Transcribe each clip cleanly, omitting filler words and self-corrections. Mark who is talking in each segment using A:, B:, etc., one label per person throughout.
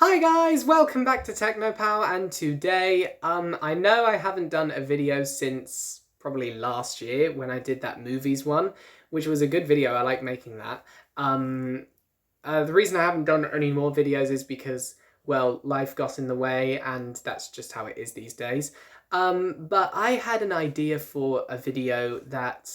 A: Hi guys, welcome back to TechnoPow, and today, I know I haven't done a video since probably last year when I did that movies one, which was a good video. I like making that. The reason I haven't done any more videos is because, well, life got in the way, and that's just how it is these days. But I had an idea for a video that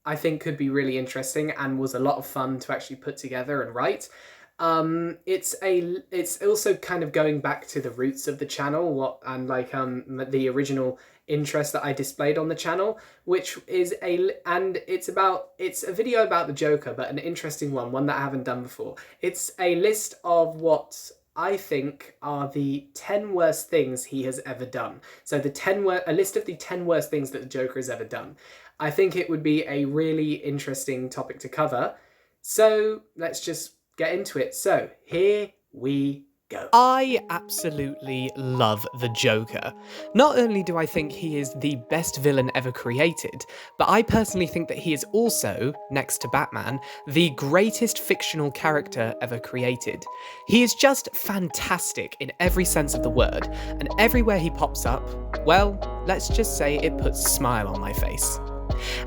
A: I think could be really interesting and was a lot of fun to actually put together and write. It's also kind of going back to the roots of the channel, the original interest that I displayed on the channel, which is it's a video about the Joker, but an interesting one that I haven't done before. It's a list of what I think are the 10 worst things he has ever done. So a list of the 10 worst things that the Joker has ever done. I think it would be a really interesting topic to cover. So let's just get into it. So here we go.
B: I absolutely love the Joker. Not only do I think he is the best villain ever created, but I personally think that he is also, next to Batman, the greatest fictional character ever created. He is just fantastic in every sense of the word, and everywhere he pops up, well, let's just say it puts a smile on my face.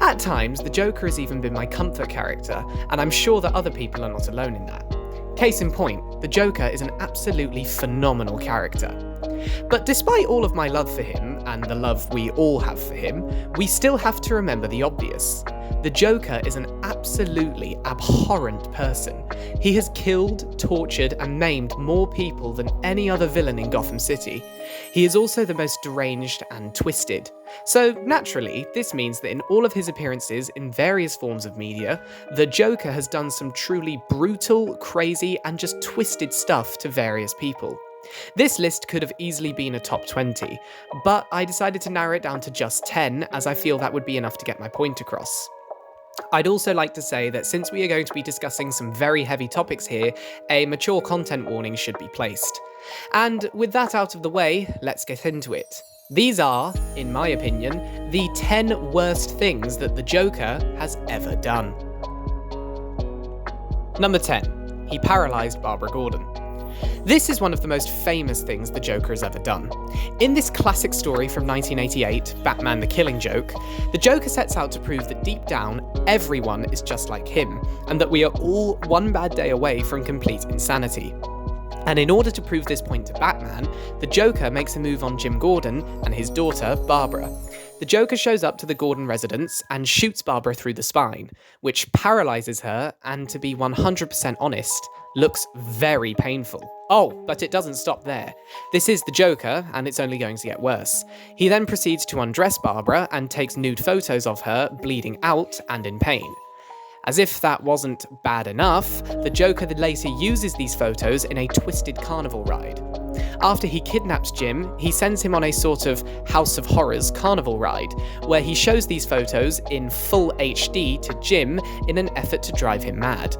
B: At times, the Joker has even been my comfort character, and I'm sure that other people are not alone in that. Case in point, the Joker is an absolutely phenomenal character. But despite all of my love for him, and the love we all have for him, we still have to remember the obvious. The Joker is an absolutely abhorrent person. He has killed, tortured, and maimed more people than any other villain in Gotham City. He is also the most deranged and twisted. So naturally, this means that in all of his appearances in various forms of media, the Joker has done some truly brutal, crazy, and just twisted stuff to various people. This list could have easily been a top 20, but I decided to narrow it down to just 10, as I feel that would be enough to get my point across. I'd also like to say that since we are going to be discussing some very heavy topics here, a mature content warning should be placed. And with that out of the way, let's get into it. These are, in my opinion, the 10 worst things that the Joker has ever done. Number 10. He paralysed Barbara Gordon. This is one of the most famous things the Joker has ever done. In this classic story from 1988, Batman the Killing Joke, the Joker sets out to prove that deep down, everyone is just like him, and that we are all one bad day away from complete insanity. And in order to prove this point to Batman, the Joker makes a move on Jim Gordon and his daughter, Barbara. The Joker shows up to the Gordon residence and shoots Barbara through the spine, which paralyses her and, to be 100% honest, looks very painful. Oh, but it doesn't stop there. This is the Joker, and it's only going to get worse. He then proceeds to undress Barbara and takes nude photos of her, bleeding out and in pain. As if that wasn't bad enough, the Joker later uses these photos in a twisted carnival ride. After he kidnaps Jim, he sends him on a sort of House of Horrors carnival ride, where he shows these photos in full HD to Jim in an effort to drive him mad.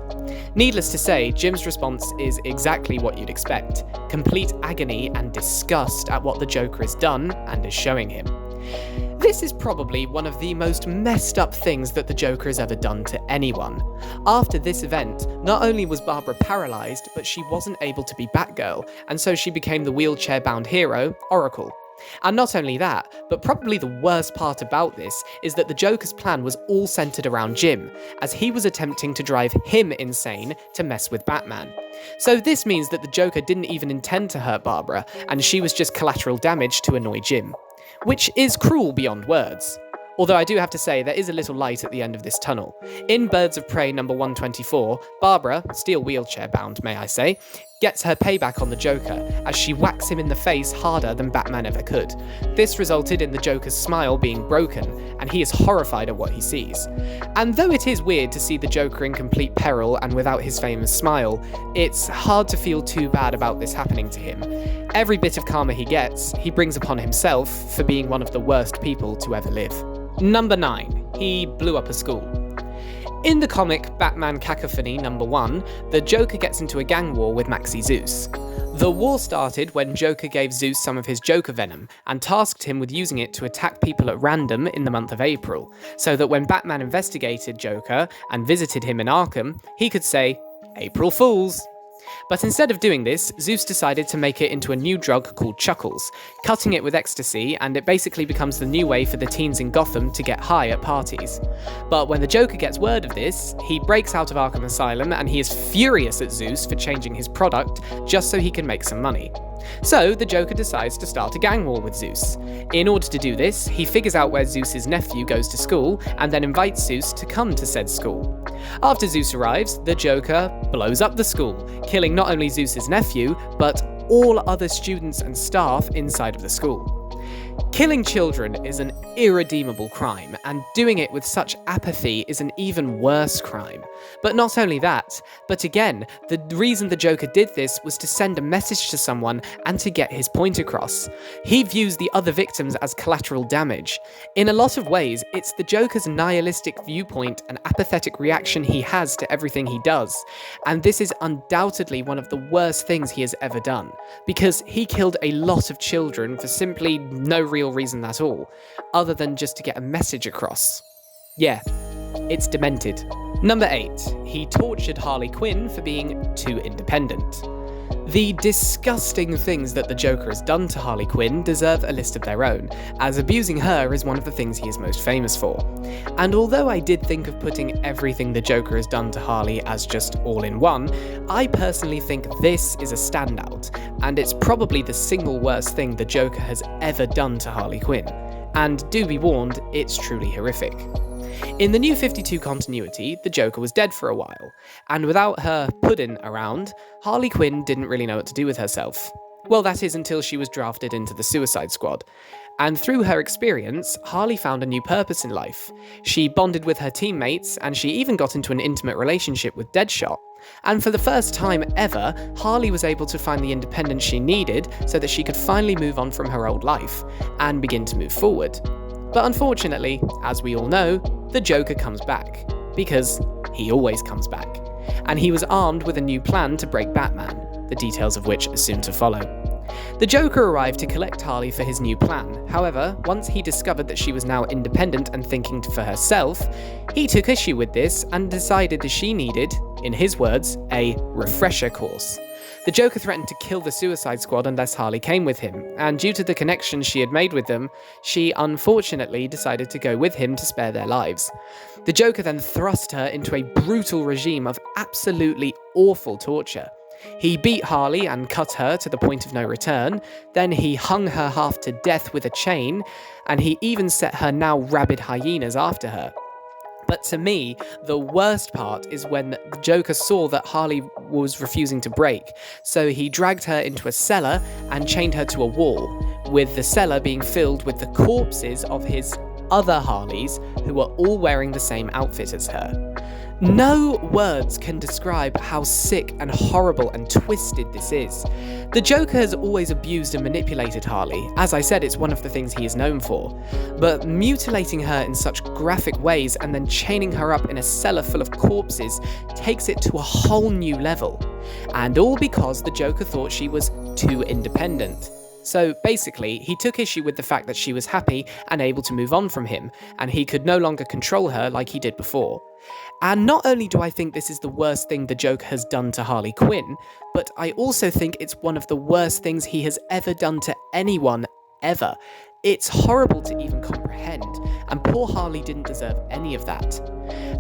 B: Needless to say, Jim's response is exactly what you'd expect: complete agony and disgust at what the Joker has done and is showing him. This is probably one of the most messed up things that the Joker has ever done to anyone. After this event, not only was Barbara paralysed, but she wasn't able to be Batgirl, and so she became the wheelchair-bound hero, Oracle. And not only that, but probably the worst part about this is that the Joker's plan was all centered around Jim, as he was attempting to drive him insane to mess with Batman. So this means that the Joker didn't even intend to hurt Barbara, and she was just collateral damage to annoy Jim. Which is cruel beyond words. Although I do have to say, there is a little light at the end of this tunnel. In Birds of Prey number 124, Barbara, still wheelchair-bound may I say, gets her payback on the Joker, as she whacks him in the face harder than Batman ever could. This resulted in the Joker's smile being broken, and he is horrified at what he sees. And though it is weird to see the Joker in complete peril and without his famous smile, it's hard to feel too bad about this happening to him. Every bit of karma he gets, he brings upon himself for being one of the worst people to ever live. Number 9. He blew up a school. In the comic Batman Cacophony number 1, the Joker gets into a gang war with Maxi Zeus. The war started when Joker gave Zeus some of his Joker venom and tasked him with using it to attack people at random in the month of April, so that when Batman investigated Joker and visited him in Arkham, he could say, "April Fools." But instead of doing this, Zeus decided to make it into a new drug called Chuckles, cutting it with ecstasy, and it basically becomes the new way for the teens in Gotham to get high at parties. But when the Joker gets word of this, he breaks out of Arkham Asylum and he is furious at Zeus for changing his product just so he can make some money. So the Joker decides to start a gang war with Zeus. In order to do this, he figures out where Zeus's nephew goes to school and then invites Zeus to come to said school. After Zeus arrives, the Joker blows up the school, killing not only Zeus's nephew, but all other students and staff inside of the school. Killing children is an irredeemable crime, and doing it with such apathy is an even worse crime. But not only that, but again, the reason the Joker did this was to send a message to someone and to get his point across. He views the other victims as collateral damage. In a lot of ways, it's the Joker's nihilistic viewpoint and apathetic reaction he has to everything he does. And this is undoubtedly one of the worst things he has ever done, because he killed a lot of children for simply no real reason at all, other than just to get a message across. Yeah, it's demented. Number 8. He tortured Harley Quinn for being too independent. The disgusting things that the Joker has done to Harley Quinn deserve a list of their own, as abusing her is one of the things he is most famous for. And although I did think of putting everything the Joker has done to Harley as just all in one, I personally think this is a standout, and it's probably the single worst thing the Joker has ever done to Harley Quinn. And do be warned, it's truly horrific. In the New 52 continuity, the Joker was dead for a while, and without her pudding around, Harley Quinn didn't really know what to do with herself. Well, that is until she was drafted into the Suicide Squad. And through her experience, Harley found a new purpose in life. She bonded with her teammates, and she even got into an intimate relationship with Deadshot. And for the first time ever, Harley was able to find the independence she needed so that she could finally move on from her old life, and begin to move forward. But unfortunately, as we all know, the Joker comes back, because he always comes back. And he was armed with a new plan to break Batman, the details of which are soon to follow. The Joker arrived to collect Harley for his new plan. However, once he discovered that she was now independent and thinking for herself, he took issue with this and decided that she needed, in his words, a refresher course. The Joker threatened to kill the Suicide Squad unless Harley came with him, and due to the connections she had made with them, she unfortunately decided to go with him to spare their lives. The Joker then thrust her into a brutal regime of absolutely awful torture. He beat Harley and cut her to the point of no return, then he hung her half to death with a chain, and he even set her now rabid hyenas after her. But to me, the worst part is when the Joker saw that Harley was refusing to break, so he dragged her into a cellar and chained her to a wall, with the cellar being filled with the corpses of his other Harleys who were all wearing the same outfit as her. No words can describe how sick and horrible and twisted this is. The Joker has always abused and manipulated Harley. As I said, it's one of the things he is known for. But mutilating her in such graphic ways and then chaining her up in a cellar full of corpses takes it to a whole new level. And all because the Joker thought she was too independent. So basically, he took issue with the fact that she was happy and able to move on from him, and he could no longer control her like he did before. And not only do I think this is the worst thing the Joker has done to Harley Quinn, but I also think it's one of the worst things he has ever done to anyone, ever. It's horrible to even comprehend, and poor Harley didn't deserve any of that.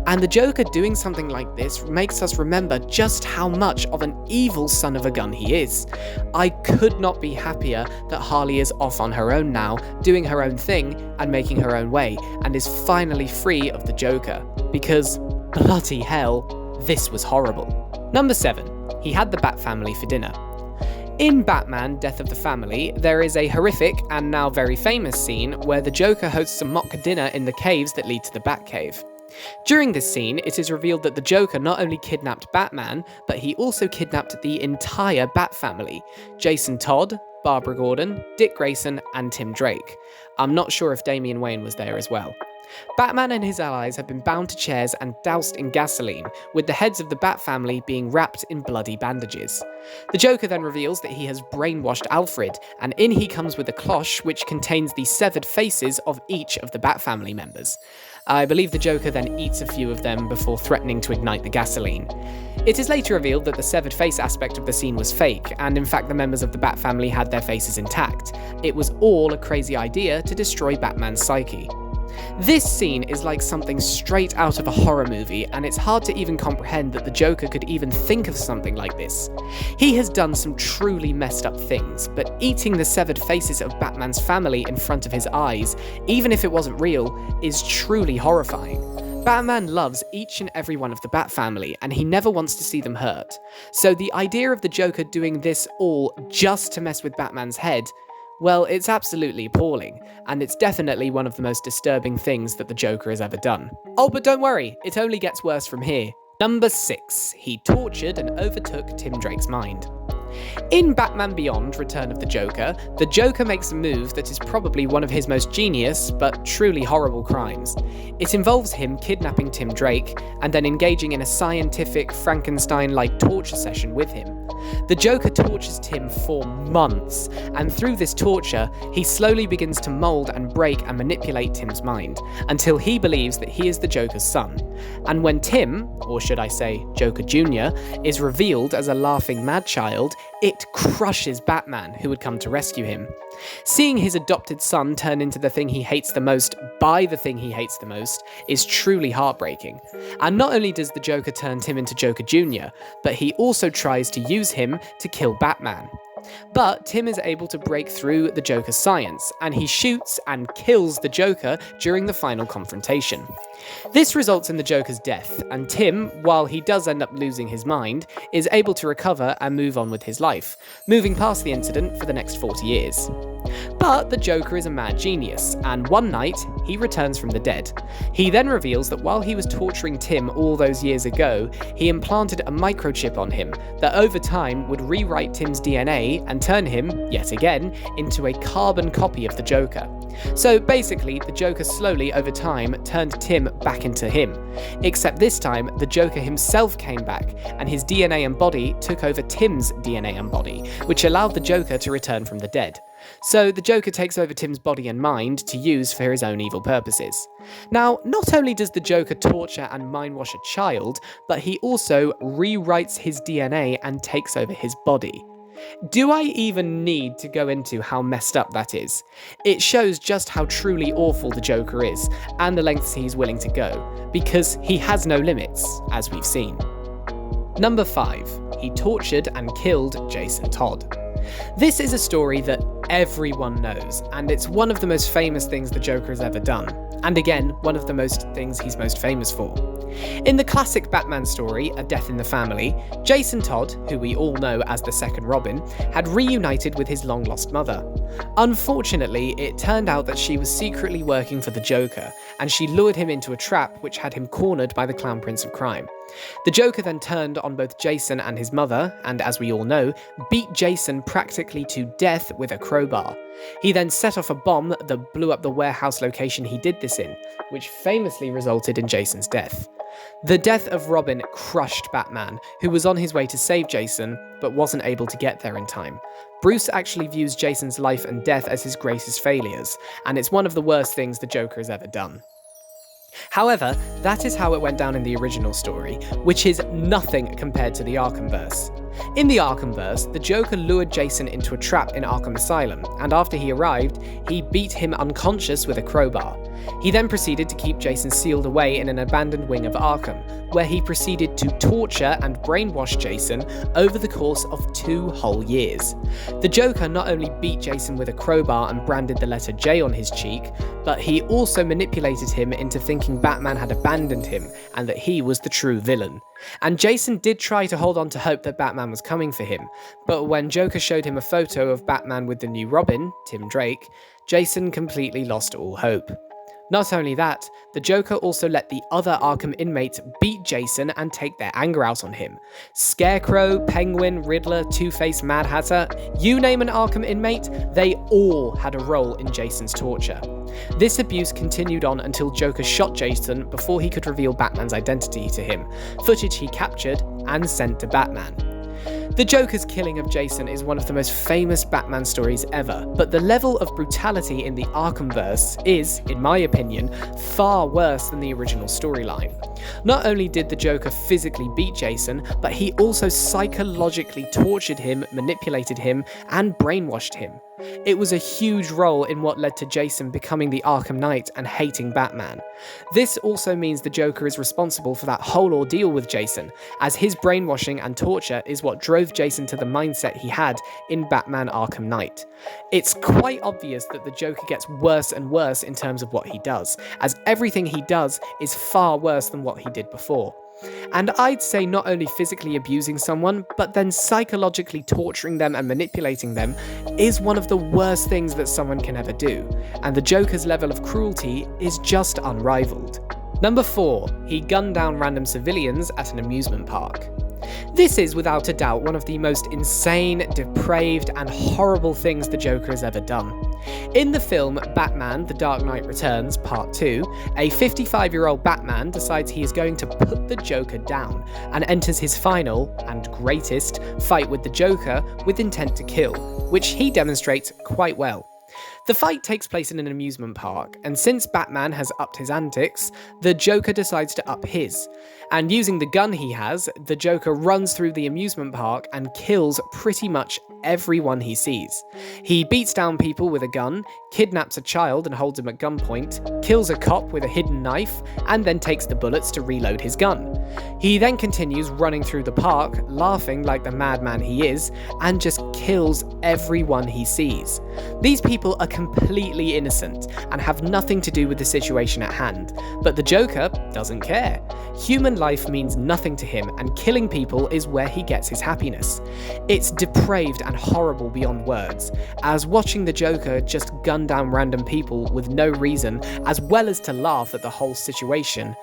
B: And the Joker doing something like this makes us remember just how much of an evil son of a gun he is. I could not be happier that Harley is off on her own now, doing her own thing and making her own way, and is finally free of the Joker. Because, bloody hell, this was horrible. Number 7. He had the Bat family for dinner. In Batman, Death of the Family, there is a horrific and now very famous scene where the Joker hosts a mock dinner in the caves that lead to the Batcave. During this scene, it is revealed that the Joker not only kidnapped Batman, but he also kidnapped the entire Bat family: Jason Todd, Barbara Gordon, Dick Grayson, and Tim Drake. I'm not sure if Damian Wayne was there as well. Batman and his allies have been bound to chairs and doused in gasoline, with the heads of the Bat family being wrapped in bloody bandages. The Joker then reveals that he has brainwashed Alfred, and in he comes with a cloche which contains the severed faces of each of the Bat family members. I believe the Joker then eats a few of them before threatening to ignite the gasoline. It is later revealed that the severed face aspect of the scene was fake, and in fact the members of the Bat family had their faces intact. It was all a crazy idea to destroy Batman's psyche. This scene is like something straight out of a horror movie, and it's hard to even comprehend that the Joker could even think of something like this. He has done some truly messed up things, but eating the severed faces of Batman's family in front of his eyes, even if it wasn't real, is truly horrifying. Batman loves each and every one of the Bat family, and he never wants to see them hurt. So the idea of the Joker doing this all just to mess with Batman's head, well, it's absolutely appalling, and it's definitely one of the most disturbing things that the Joker has ever done. Oh, but don't worry, it only gets worse from here. Number 6. He tortured and overtook Tim Drake's mind. In Batman Beyond: Return of the Joker makes a move that is probably one of his most genius, but truly horrible crimes. It involves him kidnapping Tim Drake, and then engaging in a scientific, Frankenstein-like torture session with him. The Joker tortures Tim for months, and through this torture, he slowly begins to mold and break and manipulate Tim's mind, until he believes that he is the Joker's son. And when Tim, or should I say Joker Jr., is revealed as a laughing mad child, it crushes Batman, who would come to rescue him. Seeing his adopted son turn into the thing he hates the most by the thing he hates the most is truly heartbreaking. And not only does the Joker turn Tim into Joker Jr., but he also tries to use him to kill Batman. But Tim is able to break through the Joker's science, and he shoots and kills the Joker during the final confrontation. This results in the Joker's death, and Tim, while he does end up losing his mind, is able to recover and move on with his life, moving past the incident for the next 40 years. But the Joker is a mad genius, and one night, he returns from the dead. He then reveals that while he was torturing Tim all those years ago, he implanted a microchip on him that over time would rewrite Tim's DNA and turn him, yet again, into a carbon copy of the Joker. So basically, the Joker slowly over time turned Tim back into him. Except this time, the Joker himself came back, and his DNA and body took over Tim's DNA and body, which allowed the Joker to return from the dead. So the Joker takes over Tim's body and mind to use for his own evil purposes. Now, not only does the Joker torture and mindwash a child, but he also rewrites his DNA and takes over his body. Do I even need to go into how messed up that is? It shows just how truly awful the Joker is, and the lengths he's willing to go, because he has no limits, as we've seen. Number 5. He tortured and killed Jason Todd. This is a story that everyone knows, and it's one of the most famous things the Joker has ever done, and again, one of the most things he's most famous for. In the classic Batman story, A Death in the Family, Jason Todd, who we all know as the second Robin, had reunited with his long-lost mother. Unfortunately, it turned out that she was secretly working for the Joker, and she lured him into a trap which had him cornered by the Clown Prince of Crime. The Joker then turned on both Jason and his mother, and as we all know, beat Jason practically to death with a crowbar. He then set off a bomb that blew up the warehouse location he did this in, which famously resulted in Jason's death. The death of Robin crushed Batman, who was on his way to save Jason, but wasn't able to get there in time. Bruce actually views Jason's life and death as his greatest failures, and it's one of the worst things the Joker has ever done. However, that is how it went down in the original story, which is nothing compared to the Arkhamverse. In the Arkhamverse, the Joker lured Jason into a trap in Arkham Asylum, and after he arrived, he beat him unconscious with a crowbar. He then proceeded to keep Jason sealed away in an abandoned wing of Arkham, where he proceeded to torture and brainwash Jason over the course of 2 whole years. The Joker not only beat Jason with a crowbar and branded the letter J on his cheek, but he also manipulated him into thinking Batman had abandoned him and that he was the true villain. And Jason did try to hold on to hope that Batman was coming for him, but when Joker showed him a photo of Batman with the new Robin, Tim Drake, Jason completely lost all hope. Not only that, the Joker also let the other Arkham inmates beat Jason and take their anger out on him. Scarecrow, Penguin, Riddler, Two-Face, Mad Hatter, you name an Arkham inmate, they all had a role in Jason's torture. This abuse continued on until Joker shot Jason before he could reveal Batman's identity to him, footage he captured and sent to Batman. The Joker's killing of Jason is one of the most famous Batman stories ever, but the level of brutality in the Arkhamverse is, in my opinion, far worse than the original storyline. Not only did the Joker physically beat Jason, but he also psychologically tortured him, manipulated him, and brainwashed him. It was a huge role in what led to Jason becoming the Arkham Knight and hating Batman. This also means the Joker is responsible for that whole ordeal with Jason, as his brainwashing and torture is what drove Jason to the mindset he had in Batman Arkham Knight. It's quite obvious that the Joker gets worse and worse in terms of what he does, as everything he does is far worse than what he did before. And I'd say not only physically abusing someone, but then psychologically torturing them and manipulating them is one of the worst things that someone can ever do, and the Joker's level of cruelty is just unrivaled. Number 4. He gunned down random civilians at an amusement park. This is without a doubt one of the most insane, depraved, and horrible things the Joker has ever done. In the film Batman: The Dark Knight Returns Part 2, a 55-year-old Batman decides he is going to put the Joker down and enters his final, and greatest, fight with the Joker with intent to kill, which he demonstrates quite well. The fight takes place in an amusement park, and since Batman has upped his antics, the Joker decides to up his. And using the gun he has, the Joker runs through the amusement park and kills pretty much everyone he sees. He beats down people with a gun, kidnaps a child and holds him at gunpoint, kills a cop with a hidden knife, and then takes the bullets to reload his gun. He then continues running through the park, laughing like the madman he is, and just kills everyone he sees. These people are completely innocent and have nothing to do with the situation at hand, but the Joker doesn't care. Human life means nothing to him, and killing people is where he gets his happiness. It's depraved and horrible beyond words, as watching the Joker just gun down random people with no reason, as well as to laugh at the whole situation,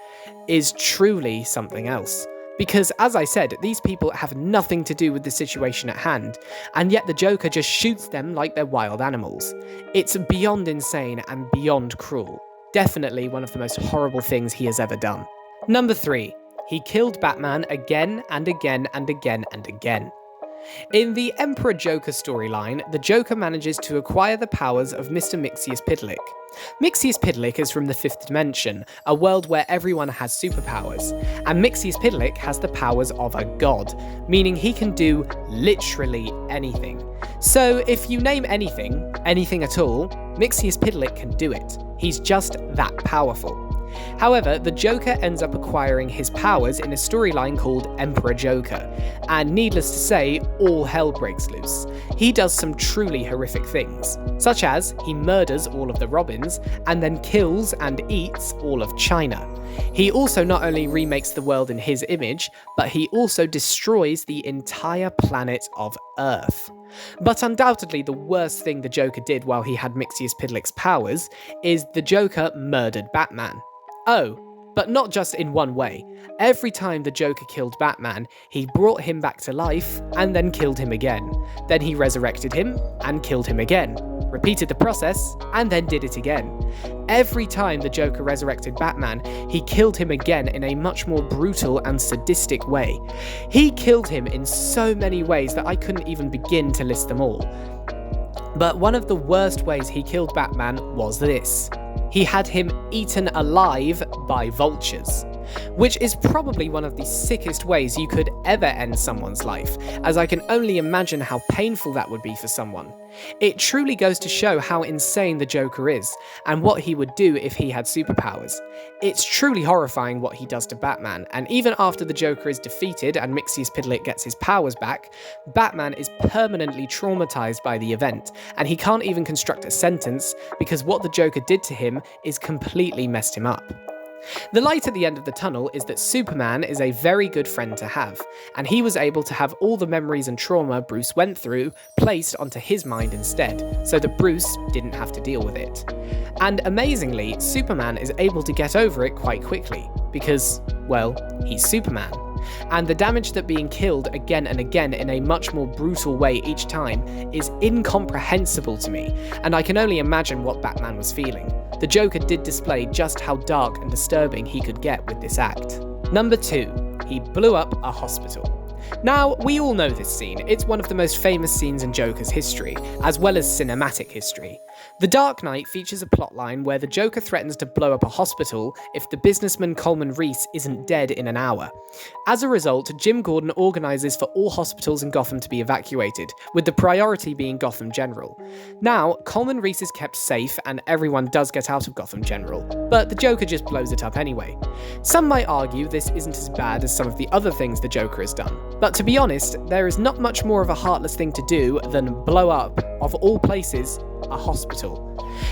B: is truly something else. Because, as I said, these people have nothing to do with the situation at hand, and yet the Joker just shoots them like they're wild animals. It's beyond insane and beyond cruel. Definitely one of the most horrible things he has ever done. Number 3. He killed Batman again and again and again and again. In the Emperor Joker storyline, the Joker manages to acquire the powers of Mr. Mxyzptlk. Mxyzptlk is from the 5th dimension, a world where everyone has superpowers, and Mxyzptlk has the powers of a god, meaning he can do literally anything. So if you name anything at all, Mxyzptlk can do it. He's just that powerful. However, the Joker ends up acquiring his powers in a storyline called Emperor Joker, and needless to say, all hell breaks loose. He does some truly horrific things, such as he murders all of the Robins, and then kills and eats all of China. He also not only remakes the world in his image, but he also destroys the entire planet of Earth. But undoubtedly the worst thing the Joker did while he had Mxyzptlk's powers is the Joker murdered Batman. Oh, but not just in one way. Every time the Joker killed Batman, he brought him back to life and then killed him again. Then he resurrected him and killed him again. Repeated the process and then did it again. Every time the Joker resurrected Batman, he killed him again in a much more brutal and sadistic way. He killed him in so many ways that I couldn't even begin to list them all. But one of the worst ways he killed Batman was this. He had him eaten alive by vultures, which is probably one of the sickest ways you could ever end someone's life, as I can only imagine how painful that would be for someone. It truly goes to show how insane the Joker is, and what he would do if he had superpowers. It's truly horrifying what he does to Batman, and even after the Joker is defeated and Mxyzptlk gets his powers back, Batman is permanently traumatized by the event, and he can't even construct a sentence because what the Joker did to him is completely messed him up. The light at the end of the tunnel is that Superman is a very good friend to have, and he was able to have all the memories and trauma Bruce went through placed onto his mind instead, so that Bruce didn't have to deal with it. And amazingly, Superman is able to get over it quite quickly, because, well, he's Superman. And the damage that being killed again and again in a much more brutal way each time is incomprehensible to me, and I can only imagine what Batman was feeling. The Joker did display just how dark and disturbing he could get with this act. Number 2. He blew up a hospital. Now, we all know this scene. It's one of the most famous scenes in Joker's history, as well as cinematic history. The Dark Knight features a plotline where the Joker threatens to blow up a hospital if the businessman Coleman Reese isn't dead in an hour. As a result, Jim Gordon organises for all hospitals in Gotham to be evacuated, with the priority being Gotham General. Now, Coleman Reese is kept safe and everyone does get out of Gotham General, but the Joker just blows it up anyway. Some might argue this isn't as bad as some of the other things the Joker has done, but to be honest, there is not much more of a heartless thing to do than blow up, of all places, a hospital.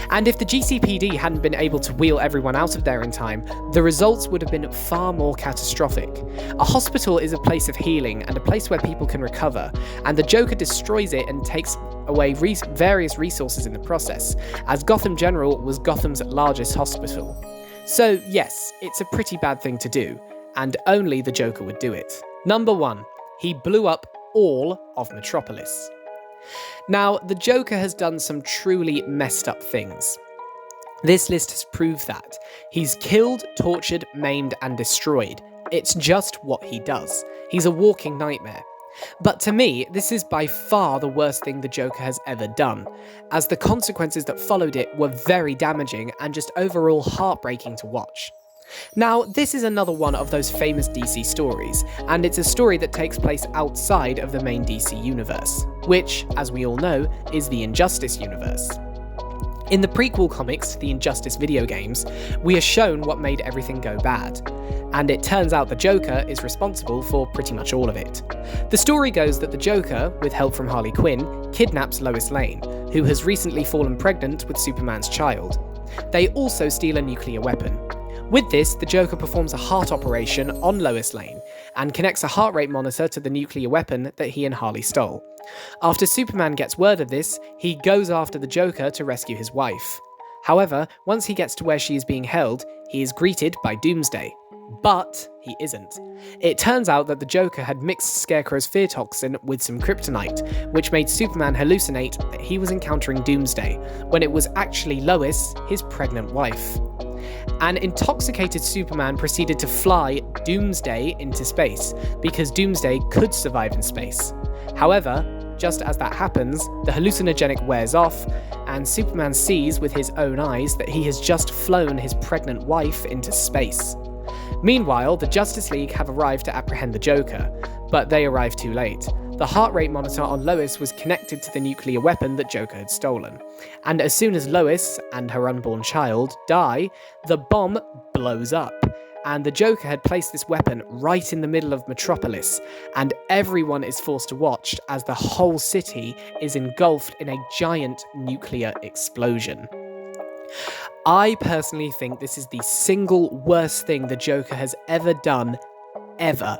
B: And if the GCPD hadn't been able to wheel everyone out of there in time, the results would have been far more catastrophic. A hospital is a place of healing and a place where people can recover, and the Joker destroys it and takes away various resources in the process, as Gotham General was Gotham's largest hospital. So yes, it's a pretty bad thing to do, and only the Joker would do it. Number 1. He blew up all of Metropolis. Now, the Joker has done some truly messed up things. This list has proved that. He's killed, tortured, maimed, and destroyed. It's just what he does. He's a walking nightmare. But to me, this is by far the worst thing the Joker has ever done, as the consequences that followed it were very damaging and just overall heartbreaking to watch. Now, this is another one of those famous DC stories, and it's a story that takes place outside of the main DC universe, which, as we all know, is the Injustice universe. In the prequel comics to the Injustice video games, we are shown what made everything go bad, and it turns out the Joker is responsible for pretty much all of it. The story goes that the Joker, with help from Harley Quinn, kidnaps Lois Lane, who has recently fallen pregnant with Superman's child. They also steal a nuclear weapon. With this, the Joker performs a heart operation on Lois Lane, and connects a heart rate monitor to the nuclear weapon that he and Harley stole. After Superman gets word of this, he goes after the Joker to rescue his wife. However, once he gets to where she is being held, he is greeted by Doomsday. But he isn't. It turns out that the Joker had mixed Scarecrow's fear toxin with some kryptonite, which made Superman hallucinate that he was encountering Doomsday, when it was actually Lois, his pregnant wife. An intoxicated Superman proceeded to fly Doomsday into space, because Doomsday could survive in space. However, just as that happens, the hallucinogenic wears off, and Superman sees with his own eyes that he has just flown his pregnant wife into space. Meanwhile, the Justice League have arrived to apprehend the Joker, but they arrive too late. The heart rate monitor on Lois was connected to the nuclear weapon that Joker had stolen, and as soon as Lois and her unborn child die, the bomb blows up, and the Joker had placed this weapon right in the middle of Metropolis, and everyone is forced to watch as the whole city is engulfed in a giant nuclear explosion. I personally think this is the single worst thing the Joker has ever done, ever.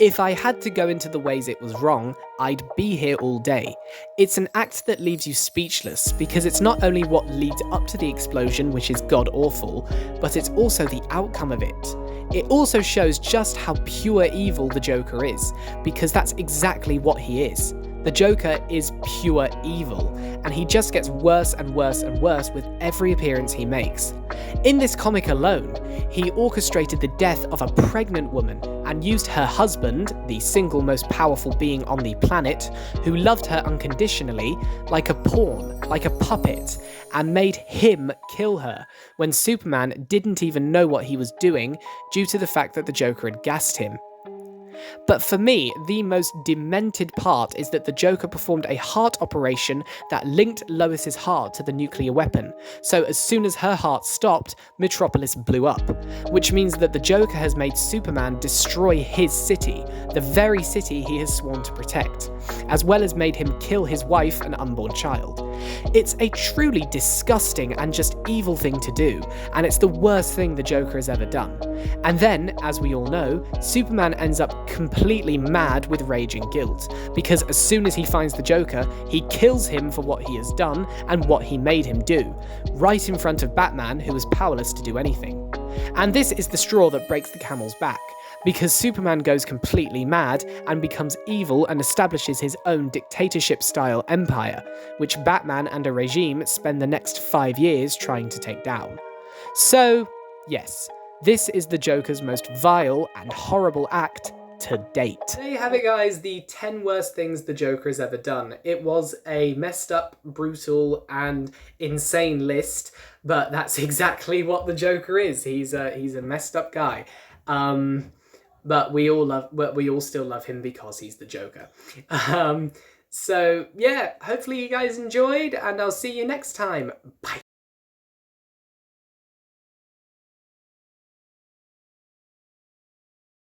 B: If I had to go into the ways it was wrong, I'd be here all day. It's an act that leaves you speechless, because it's not only what leads up to the explosion, which is god-awful, but it's also the outcome of it. It also shows just how pure evil the Joker is, because that's exactly what he is. The Joker is pure evil, and he just gets worse and worse and worse with every appearance he makes. In this comic alone, he orchestrated the death of a pregnant woman and used her husband, the single most powerful being on the planet, who loved her unconditionally, like a pawn, like a puppet, and made him kill her when Superman didn't even know what he was doing due to the fact that the Joker had gassed him. But for me, the most demented part is that the Joker performed a heart operation that linked Lois's heart to the nuclear weapon, so as soon as her heart stopped, Metropolis blew up, which means that the Joker has made Superman destroy his city, the very city he has sworn to protect, as well as made him kill his wife and unborn child. It's a truly disgusting and just evil thing to do, and it's the worst thing the Joker has ever done. And then, as we all know, Superman ends up completely mad with rage and guilt, because as soon as he finds the Joker, he kills him for what he has done and what he made him do, right in front of Batman, who is powerless to do anything. And this is the straw that breaks the camel's back, because Superman goes completely mad and becomes evil and establishes his own dictatorship-style empire, which Batman and a regime spend the next 5 years trying to take down. So, yes, this is the Joker's most vile and horrible act to date.
A: There you have it, guys, the 10 worst things the Joker has ever done. It was a messed up, brutal, and insane list, but that's exactly what the Joker is. He's a messed up guy. But we all still love him because he's the Joker. So yeah, hopefully you guys enjoyed, and I'll see you next time. Bye.